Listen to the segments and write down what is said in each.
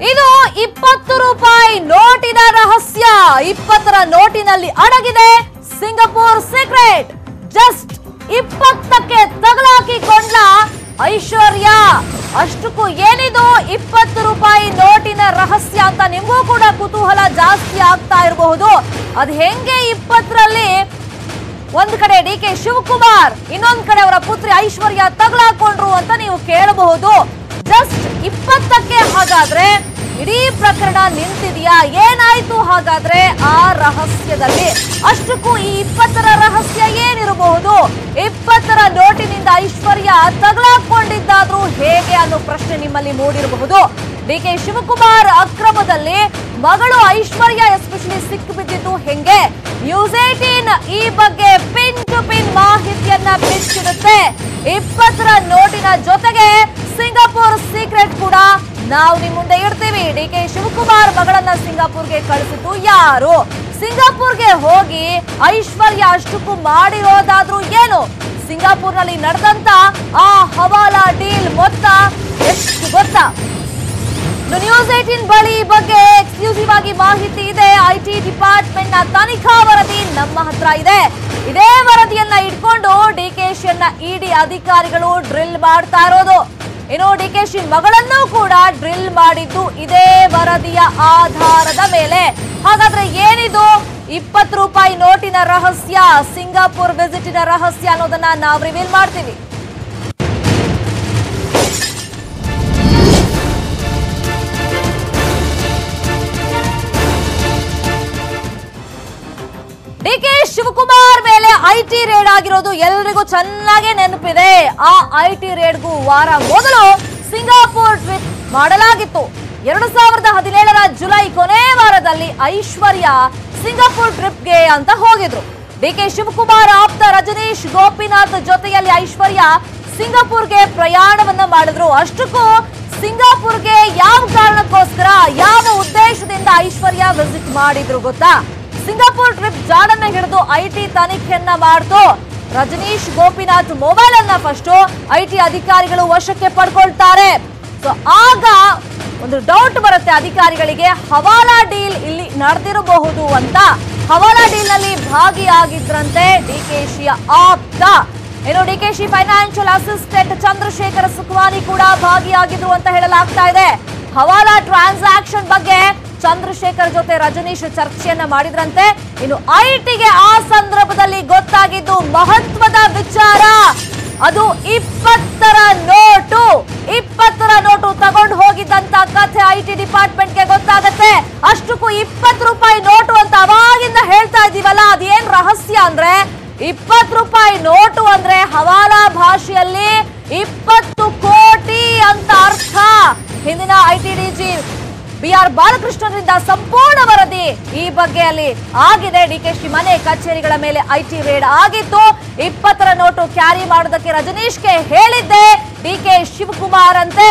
ಇದು 20 ರೂಪಾಯಿ ನೋಟಿನ ರಹಸ್ಯ. 20ರ ನೋಟಿನಲ್ಲಿ ಅಡಗಿದೆ ಸಿಂಗಾಪುರ್ ಸೀಕ್ರೆಟ್. ಜಸ್ಟ್ 20ಕ್ಕೆ ತಗಲಾಕಿಕೊಂಡ್ಲ ಐಶ್ವರ್ಯ. ಅಷ್ಟಕ್ಕೂ ಏನಿದು 20 ರೂಪಾಯಿ ನೋಟಿನ ರಹಸ್ಯ ಅಂತ ನಿಮಗೂ ಕೂಡ ಕುತೂಹಲ ಜಾಸ್ತಿ ಆಗ್ತಾ ಇರಬಹುದು. ಅದು ಹೆಂಗೆ 20ರಲ್ಲಿ ಒಂದ್ ಕಡೆ ಡಿಕೆ ಶಿವಕುಮಾರ್, ಇನ್ನೊಂದ್ ಕಡೆ ಅವರ ಪುತ್ರಿ ಐಶ್ವರ್ಯ ತಗಲಾಕೊಂಡ್ರು ಅಂತ ನೀವು ಕೇಳಬಹುದು. ಜಸ್ಟ್ 20ಕ್ಕೆ ಹಾಗಾದ್ರೆ ಇಡೀ ಪ್ರಕರಣ ನಿಂತಿದೆಯಾ? ಏನಾಯ್ತು ಹಾಗಾದ್ರೆ ಆ ರಹಸ್ಯದಲ್ಲಿ? ಅಷ್ಟಕ್ಕೂ ಈ 20ರ ರಹಸ್ಯ ಏನಿರಬಹುದು? 20ರ ನೋಟಿನಿಂದ ಐಶ್ವರ್ಯ ತಗಲಾಕೊಂಡಿದ್ದಾದ್ರೂ ಹೇಗೆ ಅನ್ನೋ ಪ್ರಶ್ನೆ ನಿಮ್ಮಲ್ಲಿ ಮೂಡಿರಬಹುದು. ಡಿಕೆ ಶಿವಕುಮಾರ್ ಅಕ್ರಮದಲ್ಲಿ ಮಗಳು ಐಶ್ವರ್ಯ ಎಸ್ಪೆಷಲಿ ಸಿಕ್ಕಿಬಿದ್ದಿದ್ದು ಹೆಂಗೆ? ನ್ಯೂಸ್ 18 ಈ ಬಗ್ಗೆ ಪಿನ್ ಟು ಪಿನ್ ಮಾಹಿತಿಯನ್ನ ಬಿಚ್ಚಿಡುತ್ತೆ. 20ರ ನೋಟಿನ ಜೊತೆಗೆ ಸಿಂಗಾಪುರ್ ಸೀಕ್ರೆಟ್ ಕೂಡ ನಾವು ನಿಮ್ಮ ಮುಂದೆ ಇಡ್ತೀವಿ. ಡಿಕೆ ಶಿವಕುಮಾರ್ ಮಗಳನ್ನ ಸಿಂಗಾಪುರ್ಗೆ ಕಳಿಸಿದ್ದು ಯಾರು? ಸಿಂಗಾಪುರ್ಗೆ ಹೋಗಿ ಐಶ್ವರ್ಯ ಅಷ್ಟಕ್ಕೂ ಮಾಡಿರೋದಾದ್ರೂ ಏನು? ಸಿಂಗಾಪುರ್ನಲ್ಲಿ ನಡೆದಂತ ಆ ಹವಾಲಾ ಡೀಲ್ ಮೊತ್ತ ಎಷ್ಟು ಗೊತ್ತಾ? ನ್ಯೂಸ್ 18 ಬಳಿ ಈ ಬಗ್ಗೆ ಎಕ್ಸ್ಕ್ಲೂಸಿವ್ ಆಗಿ ಮಾಹಿತಿ ಇದೆ. ಐಟಿ ಡಿಪಾರ್ಟ್ಮೆಂಟ್ ನ ತನಿಖಾ ವರದಿ ನಮ್ಮ ಹತ್ರ ಇದೆ. ಇದೇ ವರದಿಯನ್ನ ಇಟ್ಕೊಂಡು ಡಿಕೆಶಿಯನ್ನ ಇಡಿ ಅಧಿಕಾರಿಗಳು ಡ್ರಿಲ್ ಮಾಡ್ತಾ ಇರೋದು. ಇನ್ನು ಡಿಕೆಶಿ ಮಗಳನ್ನೂ ಕೂಡ ಡ್ರಿಲ್ ಮಾಡಿದ್ದು ಇದೇ ವರದಿಯ ಆಧಾರದ ಮೇಲೆ. ಹಾಗಾದ್ರೆ ಏನಿದು 20 ರೂಪಾಯಿ ನೋಟಿನ ರಹಸ್ಯ, ಸಿಂಗಾಪುರ್ ವಿಸಿಟಿನ ರಹಸ್ಯ ಅನ್ನೋದನ್ನ ನಾವು ರಿವೀಲ್ ಮಾಡ್ತೀವಿ. ಡಿಕೆ ಶಿವಕುಮಾರ್ ಮೇಲೆ ಐಟಿ ರೇಡ್ ಆಗಿರೋದು ಎಲ್ಲರಿಗೂ ಚೆನ್ನಾಗಿ ನೆನಪಿದೆ. ಆ ಐಟಿ ರೇಡ್ಗೂ ವಾರ ಮೊದಲು ಸಿಂಗಾಪುರ್ ಟ್ರಿಪ್ ಮಾಡಲಾಗಿತ್ತು. 2017ರ ಜುಲೈ ಕೊನೆ ವಾರದಲ್ಲಿ ಐಶ್ವರ್ಯ ಸಿಂಗಾಪುರ್ ಟ್ರಿಪ್ಗೆ ಅಂತ ಹೋಗಿದ್ರು. ಡಿಕೆ ಶಿವಕುಮಾರ್ ಆಪ್ತ ರಜನೀಶ್ ಗೋಪಿನಾಥ್ ಜೊತೆಯಲ್ಲಿ ಐಶ್ವರ್ಯ ಸಿಂಗಾಪುರ್ಗೆ ಪ್ರಯಾಣವನ್ನ ಮಾಡಿದ್ರು. ಅಷ್ಟಕ್ಕೂ ಸಿಂಗಾಪುರ್ಗೆ ಯಾವ ಕಾರಣಕ್ಕೋಸ್ಕರ, ಯಾವ ಉದ್ದೇಶದಿಂದ ಐಶ್ವರ್ಯ ವಿಸಿಟ್ ಮಾಡಿದ್ರು ಗೊತ್ತಾ? ಸಿಂಗಾಪುರ್ ಟ್ರಿಪ್ ಜಾಡನ್ನ ಹಿಡಿದು ಐಟಿ ತನಿಖೆಯನ್ನ ಮಾಡ್ತು. ರಜನೀಶ್ ಗೋಪಿನಾಥ್ ಮೊಬೈಲ್ ಅನ್ನ ಫಸ್ಟ್ ಐಟಿ ಅಧಿಕಾರಿಗಳು ವಶಕ್ಕೆ ಪಡ್ಕೊಳ್ತಾರೆ. ಸೊ ಆಗ ಒಂದು ಡೌಟ್ ಬರುತ್ತೆ ಅಧಿಕಾರಿಗಳಿಗೆ, ಹವಾಲಾ ಡೀಲ್ ಇಲ್ಲಿ ನಡೆದಿರಬಹುದು ಅಂತ. ಹವಾಲಾ ಡೀಲ್ ನಲ್ಲಿ ಭಾಗಿಯಾಗಿದ್ರಂತೆ ಡಿಕೆಶಿಯ ಆಪ್ತ. ಇನ್ನು ಡಿಕೆಶಿ ಫೈನಾನ್ಷಿಯಲ್ ಅಸಿಸ್ಟೆಂಟ್ ಚಂದ್ರಶೇಖರ್ ಸುಖವಾನಿ ಕೂಡ ಭಾಗಿಯಾಗಿದ್ರು ಅಂತ ಹೇಳಲಾಗ್ತಾ ಇದೆ. ಹವಾಲಾ ಟ್ರಾನ್ಸಾಕ್ಷನ್ ಬಗ್ಗೆ ಚಂದ್ರಶೇಖರ್ ಜೊತೆ ರಜನೀಶ್ ಚರ್ಚೆಯನ್ನ ಮಾಡಿದ್ರಂತೆ. ಇನ್ನು ಐಟಿಗೆ ಆ ಸಂದರ್ಭದಲ್ಲಿ ಗೊತ್ತಾಗಿದ್ದು ಮಹತ್ವದ ವಿಚಾರ, ಅದು 20ರ ನೋಟು. 20ರ ನೋಟು ತಗೊಂಡು ಹೋಗಿದ್ದಂತ ಕಥೆ ಐಟಿ ಡಿಪಾರ್ಟ್ಮೆಂಟ್ಗೆ ಗೊತ್ತಾಗತ್ತೆ. ಅಷ್ಟಕ್ಕೂ 20 ರೂಪಾಯಿ ನೋಟು ಅಂತ ಅವಾಗಿಂದ ಹೇಳ್ತಾ ಇದೀವಲ್ಲ, ಅದೇನ್ ರಹಸ್ಯ ಅಂದ್ರೆ 20 ರೂಪಾಯಿ ನೋಟು ಅಂದ್ರೆ ಹವಾಲಾ ಭಾಷೆಯಲ್ಲಿ 20 ಕೋಟಿ ಅಂತ ಅರ್ಥ. ಹಿಂದಿನ ಐಟಿ ಡಿಜಿ BR ಬಾಲಕೃಷ್ಣರಿಂದ ಸಂಪೂರ್ಣ ವರದಿ ಈ ಬಗ್ಗೆ ಅಲ್ಲಿ ಆಗಿದೆ. ಡಿಕೆಶಿ ಮನೆ ಕಚೇರಿಗಳ ಮೇಲೆ ಐಟಿ ರೇಡ್ ಆಗಿತ್ತು. 20ರ ನೋಟು ಕ್ಯಾರಿ ಮಾಡೋದಕ್ಕೆ ರಜನೀಶ್ಗೆ ಹೇಳಿದ್ದೆ ಡಿಕೆ ಶಿವಕುಮಾರ್ ಅಂತೆ.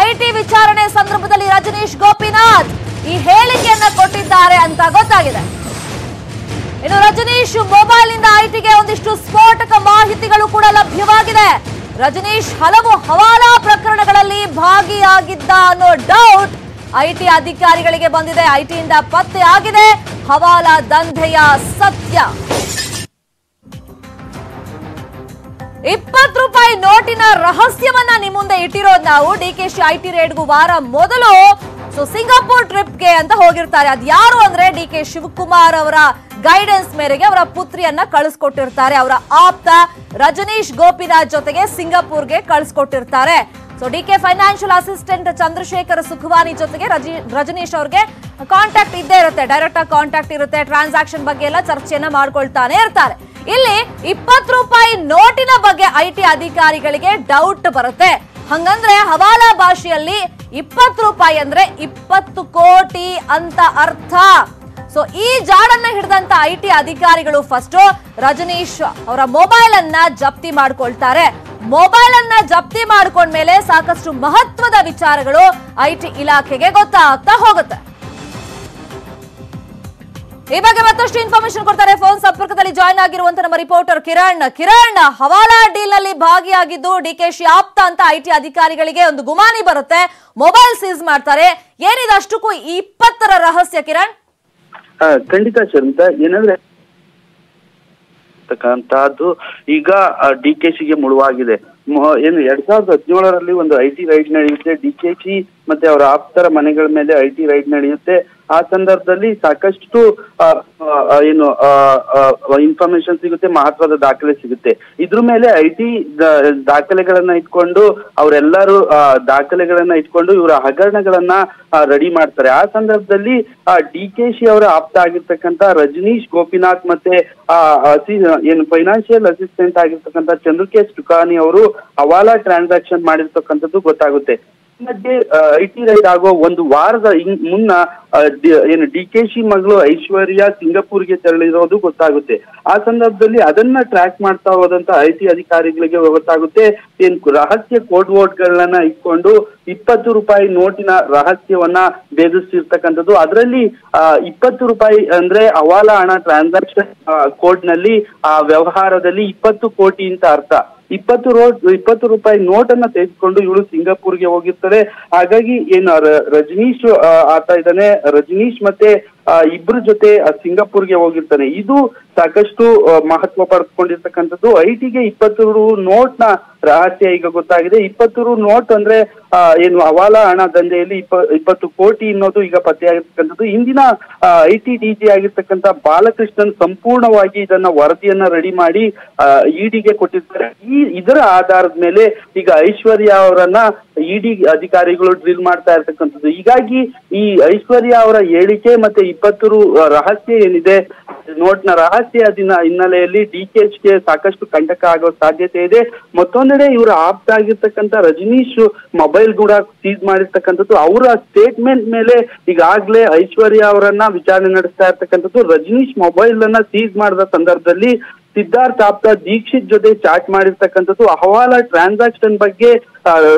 ಐಟಿ ವಿಚಾರಣೆ ಸಂದರ್ಭದಲ್ಲಿ ರಜನೀಶ್ ಗೋಪಿನಾಥ್ ಈ ಹೇಳಿಕೆಯನ್ನ ಕೊಟ್ಟಿದ್ದಾರೆ ಅಂತ ಗೊತ್ತಾಗಿದೆ. ಇನ್ನು ರಜನೀಶ್ ಮೊಬೈಲ್ ನಿಂದ ಐಟಿಗೆ ಒಂದಿಷ್ಟು ಸ್ಫೋಟಕ ಮಾಹಿತಿಗಳು ಕೂಡ ಲಭ್ಯವಾಗಿದೆ. ರಜನೀಶ್ ಹಲವು ಹವಾಲಾ ಪ್ರಕರಣಗಳಲ್ಲಿ ಭಾಗಿಯಾಗಿದ್ದ ಅನ್ನೋ ಡೌಟ್ ಐಟಿ ಅಧಿಕಾರಿಗಳಿಗೆ ಬಂದಿದೆ. ಐಟಿಯಿಂದ ಪತ್ತೆ ಆಗಿದೆ ಹವಾಲಾ ದಂಧೆಯ ಸತ್ಯ. 20 ರೂಪಾಯಿ ನೋಟಿನ ರಹಸ್ಯವನ್ನ ನಿಮ್ಮ ಮುಂದೆ ಇಟ್ಟಿರೋದು ನಾವು. ಡಿಕೆಶಿ ಐಟಿ ರೇಡ್ಗೂ ವಾರ ಮೊದಲು ಸಿಂಗಾಪುರ್ ಟ್ರಿಪ್ಗೆ ಅಂತ ಹೋಗಿರ್ತಾರೆ. ಅದ್ ಯಾರು ಅಂದ್ರೆ ಡಿಕೆ ಶಿವಕುಮಾರ್ ಅವರ ಗೈಡೆನ್ಸ್ ಮೇರೆಗೆ ಅವರ ಪುತ್ರಿಯನ್ನ ಕಳಿಸ್ಕೊಟ್ಟಿರ್ತಾರೆ. ಅವರ ಆಪ್ತ ರಜನೀಶ್ ಗೋಪಿನಾಥ್ ಜೊತೆಗೆ ಸಿಂಗಾಪುರ್ಗೆ ಕಳಿಸ್ಕೊಟ್ಟಿರ್ತಾರೆ. So DK financial assistant Chandrashekhar Sukhwani ಜೊತೆಗೆ ರಜನೀಶ್ ಅವ್ರಿಗೆ ಕಾಂಟ್ಯಾಕ್ಟ್ ಇದ್ದೇ ಇರುತ್ತೆ, ಡೈರೆಕ್ಟ್ ಆಗಿ ಕಾಂಟ್ಯಾಕ್ಟ್ ಇರುತ್ತೆ. ಟ್ರಾನ್ಸಾಕ್ಷನ್ ಬಗ್ಗೆ ಎಲ್ಲ ಚರ್ಚೆಯನ್ನ ಮಾಡ್ಕೊಳ್ತಾನೆ ಇರ್ತಾರೆ. ಇಲ್ಲಿ 20 ರೂಪಾಯಿ ನೋಟಿನ ಬಗ್ಗೆ ಐಟಿ ಅಧಿಕಾರಿಗಳಿಗೆ ಡೌಟ್ ಬರುತ್ತೆ. ಹಂಗಂದ್ರೆ ಹವಾಲಾ ಭಾಷೆಯಲ್ಲಿ 20 ರೂಪಾಯಿ ಅಂದ್ರೆ 20 ಕೋಟಿ ಅಂತ ಅರ್ಥ. ಸೊ ಈ ಜಾಡನ್ನ ಹಿಡಿದಂತ ಐಟಿ ಅಧಿಕಾರಿಗಳು ಫಸ್ಟ್ ರಜನೀಶ್ ಅವರ ಮೊಬೈಲ್ ಅನ್ನ ಜಪ್ತಿ ಮಾಡ್ಕೊಳ್ತಾರೆ. ಮೊಬೈಲ್ ಅನ್ನ ಜಪ್ತಿ ಮಾಡ್ಕೊಂಡ್ಮೇಲೆ ಸಾಕಷ್ಟು ಮಹತ್ವದ ವಿಚಾರಗಳು ಐಟಿ ಇಲಾಖೆಗೆ ಗೊತ್ತಾಗ್ತಾ ಹೋಗುತ್ತೆ. ಈ ಬಗ್ಗೆ ಮತ್ತಷ್ಟು ಇನ್ಫಾರ್ಮೇಶನ್ ಕೊಡ್ತಾರೆ. ಫೋನ್ ಸಂಪರ್ಕದಲ್ಲಿ ಜಾಯ್ನ್ ಆಗಿರುವಂತ ನಮ್ಮ ರಿಪೋರ್ಟರ್ ಕಿರಣ್. ಹವಾಲಾ ಡೀಲ್ ನಲ್ಲಿ ಭಾಗಿಯಾಗಿದ್ದು ಡಿಕೆಶಿ ಆಪ್ತ ಆಪ್ತ ಅಂತ ಐಟಿ ಅಧಿಕಾರಿಗಳಿಗೆ ಒಂದು ಗುಮಾನಿ ಬರುತ್ತೆ, ಮೊಬೈಲ್ ಸೀಸ್ ಮಾಡ್ತಾರೆ. ಏನಿದೆ ಅಷ್ಟಕ್ಕೂ 20ರ ರಹಸ್ಯ ಕಿರಣ್? ಖಂಡಿತ ಶರ್ಮಿತಾ, ಏನಂದ್ರೆ ಈಗ DKಶಿಗೆ ಮುಳುವಾಗಿದೆ. ಏನು 2017ರಲ್ಲಿ ಒಂದು ಐಟಿ ರೈಡ್ ನಡೆಯುತ್ತೆ. DKಶಿ ಮತ್ತೆ ಅವರ ಆಪ್ತರ ಮನೆಗಳ ಮೇಲೆ ಐಟಿ ರೈಡ್ ನಡೆಯುತ್ತೆ. ಆ ಸಂದರ್ಭದಲ್ಲಿ ಸಾಕಷ್ಟು ಏನು ಇನ್ಫಾರ್ಮೇಶನ್ ಸಿಗುತ್ತೆ, ಮಹತ್ವದ ದಾಖಲೆ ಸಿಗುತ್ತೆ. ಇದ್ರ ಮೇಲೆ ಐಟಿ ದಾಖಲೆಗಳನ್ನ ಇಟ್ಕೊಂಡು ಅವರೆಲ್ಲರೂ ದಾಖಲೆಗಳನ್ನ ಇಟ್ಕೊಂಡು ಇವರ ಹಗರಣಗಳನ್ನ ರೆಡಿ ಮಾಡ್ತಾರೆ. ಆ ಸಂದರ್ಭದಲ್ಲಿ DKಶಿ ಅವರ ಆಪ್ತ ಆಗಿರ್ತಕ್ಕಂಥ ರಜನೀಶ್ ಗೋಪಿನಾಥ್ ಮತ್ತೆ ಏನು ಫೈನಾನ್ಷಿಯಲ್ ಅಸಿಸ್ಟೆಂಟ್ ಆಗಿರ್ತಕ್ಕಂಥ ಚಂದ್ರಕೇಶ್ ಟುಕಾನಿ ಅವರು ಹವಾಲಾ ಟ್ರಾನ್ಸಾಕ್ಷನ್ ಮಾಡಿರ್ತಕ್ಕಂಥದ್ದು ಗೊತ್ತಾಗುತ್ತೆ. ಮಧ್ಯೆ ಐಟಿ ರೈಡ್ ಆಗೋ ಒಂದು ವಾರದ ಮುನ್ನ ಏನು DKಶಿ ಮಗಳು ಐಶ್ವರ್ಯ ಸಿಂಗಾಪುರ್ಗೆ ತೆರಳಿರೋದು ಗೊತ್ತಾಗುತ್ತೆ. ಆ ಸಂದರ್ಭದಲ್ಲಿ ಅದನ್ನ ಟ್ರ್ಯಾಕ್ ಮಾಡ್ತಾ ಹೋದಂತ ಐಟಿ ಅಧಿಕಾರಿಗಳಿಗೆ ಗೊತ್ತಾಗುತ್ತೆ, ಏನ್ ರಹಸ್ಯ ಕೋಡ್ ವರ್ಡ್ಗಳನ್ನ ಇಟ್ಕೊಂಡು 20 ರೂಪಾಯಿ ನೋಟಿನ ರಹಸ್ಯವನ್ನ ಭೇದಿಸಿರ್ತಕ್ಕಂಥದ್ದು. ಅದರಲ್ಲಿ 20 ರೂಪಾಯಿ ಅಂದ್ರೆ ಹವಾಲಾ ಹಣ ಟ್ರಾನ್ಸಾಕ್ಷನ್ ಕೋಡ್ ನಲ್ಲಿ ಆ ವ್ಯವಹಾರದಲ್ಲಿ 20 ಕೋಟಿ ಅಂತ ಅರ್ಥ. 20 ರೂಪಾಯಿ ನೋಟ್ ಅನ್ನ ತೆಗೆದುಕೊಂಡು ಇವಳು ಸಿಂಗಾಪುರ್ಗೆ ಹೋಗಿರ್ತಾರೆ. ಹಾಗಾಗಿ ಏನು ರಜನೀಶ್ ಆತ ಇದ್ದಾನೆ, ರಜನೀಶ್ ಮತ್ತೆ ಇಬ್ರ ಜೊತೆ ಸಿಂಗಾಪುರ್ಗೆ ಹೋಗಿರ್ತಾನೆ. ಇದು ಸಾಕಷ್ಟು ಮಹತ್ವ ಪಡೆದುಕೊಂಡಿರ್ತಕ್ಕಂಥದ್ದು. ಐಟಿಗೆ 20 ನೋಟ್ ನ ರಹಸ್ಯ ಈಗ ಗೊತ್ತಾಗಿದೆ. 20 ನೋಟ್ ಅಂದ್ರೆ ಏನು ಹವಾಲಾ ಹಣ ದಂಧೆಯಲ್ಲಿ 20 ಕೋಟಿ ಅನ್ನೋದು ಈಗ ಪತ್ತೆಯಾಗಿರ್ತಕ್ಕಂಥದ್ದು. ಇಂದಿನ ಐಟಿ DG ಆಗಿರ್ತಕ್ಕಂಥ ಬಾಲಕೃಷ್ಣನ್ ಸಂಪೂರ್ಣವಾಗಿ ಇದನ್ನ ವರದಿಯನ್ನ ರೆಡಿ ಮಾಡಿ ಇಡಿಗೆ ಕೊಟ್ಟಿರ್ತಾರೆ. ಇದರ ಆಧಾರದ ಮೇಲೆ ಈಗ ಐಶ್ವರ್ಯ ಅವರನ್ನ ಇಡಿ ಅಧಿಕಾರಿಗಳು ಡ್ರಿಲ್ ಮಾಡ್ತಾ ಇರ್ತಕ್ಕಂಥದ್ದು. ಹೀಗಾಗಿ ಈ ಐಶ್ವರ್ಯ ಅವರ ಹೇಳಿಕೆ ಮತ್ತೆ 20 ರಹಸ್ಯ ಏನಿದೆ, ನೋಟ್ನ ರಹಸ್ಯ ಹಿನ್ನೆಲೆಯಲ್ಲಿ DKಶಿಗೆ ಸಾಕಷ್ಟು ಕಂಟಕ ಆಗೋ ಸಾಧ್ಯತೆ ಇದೆ. ಮತ್ತೊಂದೆಡೆ ಇವರ ಆಪ್ತ ಆಗಿರ್ತಕ್ಕಂಥ ರಜನೀಶ್ ಮೊಬೈಲ್ ಕೂಡ ಸೀಸ್ ಮಾಡಿರ್ತಕ್ಕಂಥದ್ದು. ಅವರ ಸ್ಟೇಟ್ಮೆಂಟ್ ಮೇಲೆ ಈಗಾಗ್ಲೇ ಐಶ್ವರ್ಯ ಅವರನ್ನ ವಿಚಾರಣೆ ನಡೆಸ್ತಾ ಇರ್ತಕ್ಕಂಥದ್ದು. ರಜನೀಶ್ ಮೊಬೈಲ್ ಅನ್ನ ಸೀಸ್ ಮಾಡಿದ ಸಂದರ್ಭದಲ್ಲಿ ಸಿದ್ಧಾರ್ಥ್ ಆಪ್ತ ದೀಕ್ಷಿತ್ ಜೊತೆ ಚಾಟ್ ಮಾಡಿರ್ತಕ್ಕಂಥದ್ದು. ಹವಾಲಾ ಟ್ರಾನ್ಸಾಕ್ಷನ್ ಬಗ್ಗೆ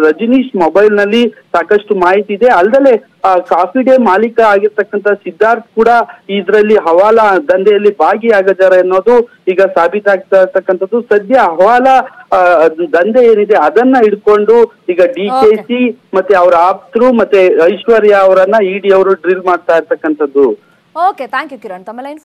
ರಜನೀಶ್ ಮೊಬೈಲ್ ನಲ್ಲಿ ಸಾಕಷ್ಟು ಮಾಹಿತಿ ಇದೆ. ಅಲ್ಲದೆ ಕಾಫಿ ಡೇ ಮಾಲೀಕ ಆಗಿರ್ತಕ್ಕಂಥ ಸಿದ್ಧಾರ್ಥ್ ಕೂಡ ಇದರಲ್ಲಿ ಹವಾಲಾ ದಂಧೆಯಲ್ಲಿ ಭಾಗಿಯಾಗಿದ್ದಾರೆ ಅನ್ನೋದು ಈಗ ಸಾಬೀತಾಗ್ತಾ ಇರ್ತಕ್ಕಂಥದ್ದು. ಸದ್ಯ ಹವಾಲಾ ದಂಧೆ ಏನಿದೆ ಅದನ್ನ ಹಿಡ್ಕೊಂಡು ಈಗ DKಶಿ ಮತ್ತೆ ಅವರ ಆಪ್ತರು ಮತ್ತೆ ಐಶ್ವರ್ಯ ಅವರನ್ನ ಇಡಿ ಅವರು ಡ್ರಿಲ್ ಮಾಡ್ತಾ ಇರ್ತಕ್ಕಂಥದ್ದು. Okay, thank you Kiran. ತಮ್ಮ ಲೈನ್